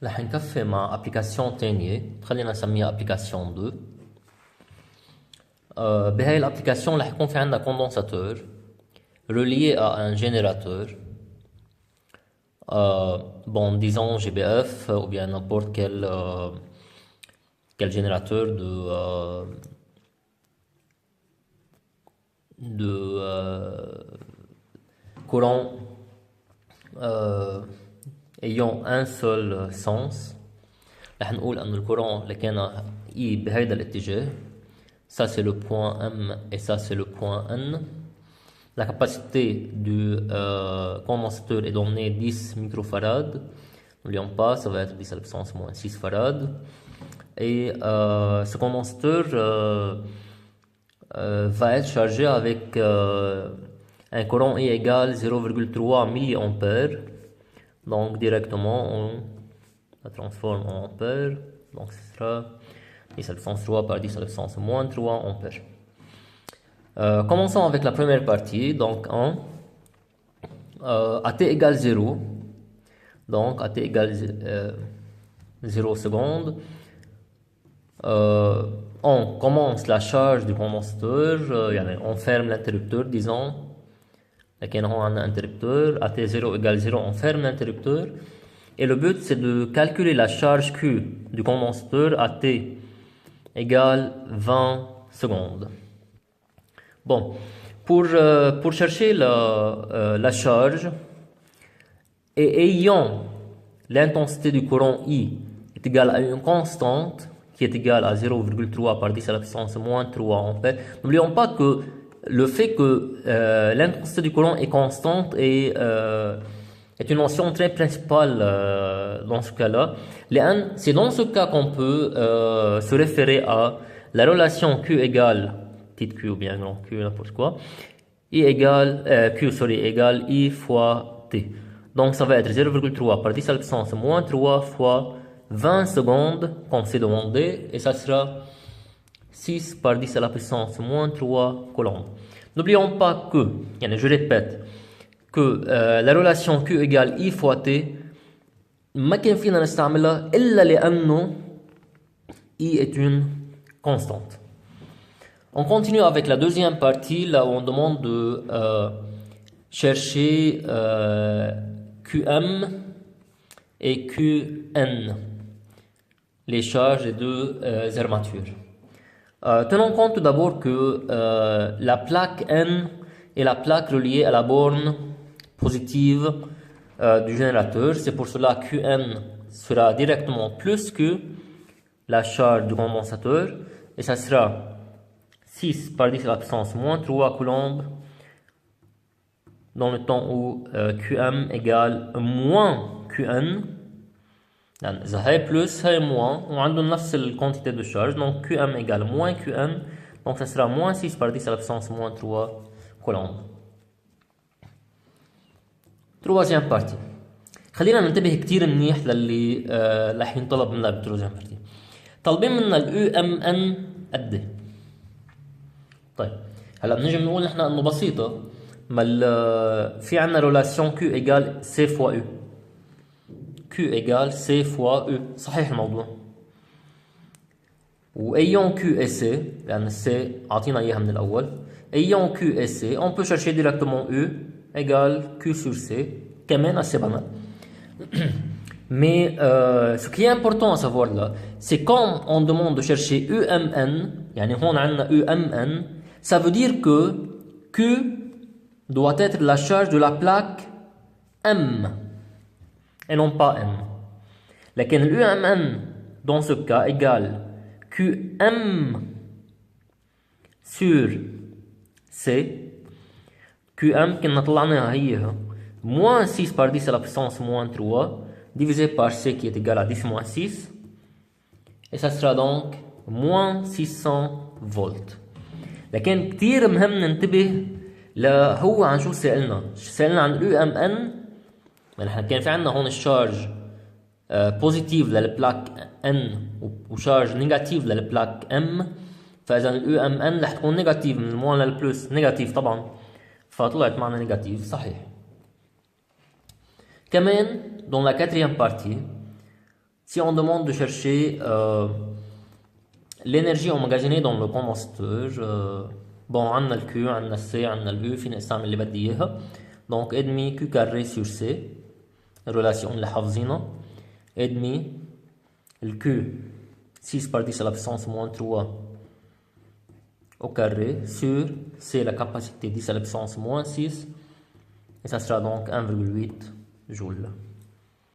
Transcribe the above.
رح نكفي مع ابلكاسيون تانية خلينا نسميها ابلكاسيون 2. بهاي الابلكاسيون رح يكون في عندنا كوندنساتور relié à un générateur, bon disons GBF ou bien n'importe quel générateur de courant ayant un seul sens. رح نقول أن الكورون اللي كان I بهيدا الاتجاه، ça c'est le point M et ça c'est le point N. La capacité du condensateur est donnée 10 microfarads. N'oublions pas, ça va être 10 à la puissance moins 6 farads. Et ce condensateur va être chargé avec un courant I égale 0,3 mA. Donc directement on la transforme en ampères. Donc ce sera 10 à la puissance 3 par 10 à la puissance moins 3 ampères. Commençons avec la première partie, donc à t égale 0, donc à t égale 0 secondes, on commence la charge du condensateur, on ferme l'interrupteur, disons, on a un interrupteur, à t0 égale 0, on ferme l'interrupteur, et le but c'est de calculer la charge Q du condensateur à t égale 20 secondes. Bon, pour chercher la charge et ayant l'intensité du courant I est égale à une constante qui est égale à 0,3 par 10 à la puissance moins 3 ampères. N'oublions pas que le fait que l'intensité du courant est constante est une notion très principale dans ce cas-là. C'est dans ce cas qu'on peut se référer à la relation Q égale petite q ou bien grand q, n'importe quoi, I égale, égale I fois t. Donc ça va être 0,3 par 10 à la puissance moins 3 fois 20 secondes, comme c'est demandé, et ça sera 6 par 10 à la puissance moins 3 coulombs. N'oublions pas que, je répète, que la relation Q égale I fois t ما كان فينا نستعملها إلا لأنه I est une constante. On continue avec la deuxième partie, là où on demande de chercher QM et QN, les charges des deux armatures. Tenons compte tout d'abord que la plaque N est la plaque reliée à la borne positive du générateur. C'est pour cela que QN sera directement plus que la charge du condensateur, et ça sera 6 par 10 à la puissance moins 3 coulombs dans le temps où QM égale moins QN. يعني إذا هاي plus هاي moins وعندهم نفس الquantité de charge, donc QM égale moins QN, donc ça sera moins 6 par 10 à la puissance moins 3 coulombs. Troisième partie. خلينا ننتبه كتير منيح للي رح ينطلب منا بالتروزيام بارتي. طالبين منا ال UMN قد. طيب هلا بنيجي بنقول نحن انه بسيطه، ما في عندنا ريلاسيون Q égale C fois U. Q égale C fois U، صحيح الموضوع. وأيون Q et C، لأن C عطينا إياها من الأول، أيون Q et C، on peut chercher directement U égale Q sur C، كمان assez banal. Mais ce qui est important à savoir là, c'est quand on demande de chercher UMN, يعني هون عندنا UMN, ça veut dire que Q doit être la charge de la plaque M et non pas N. لكن UMN dans ce cas égale QM sur C. QM كنا طلعناها هي moins 6 par 10 à la puissance moins 3 divisé par C qui est égal à 10 moins 6, et ça sera donc moins 600 volts. لكن كتير مهم ننتبه لهو عن شو سألنا عن UMN. نحن كان في عندنا هون الشارج بوزيتيف للبلاك N وشارج نيجاتيف للبلاك M، فإذا ال UMN رح تكون نيجاتيف من الموان للبلس نيجاتيف طبعا، فطلعت معنا نيجاتيف صحيح. كمان dans la quatrième partie Si on demande de chercher l'énergie emmagasinée dans le condensateur, bon, on a le Q, on a le C, on a le U, فينا نستعمل اللي بدي إياها. Donc, ادمي Q carré sur C, relation اللي حافظينها. ادمي le Q, 6 par 10 à la puissance moins 3 au carré, sur C, la capacité 10 à la puissance moins 6, et ça sera donc 1,8 joules.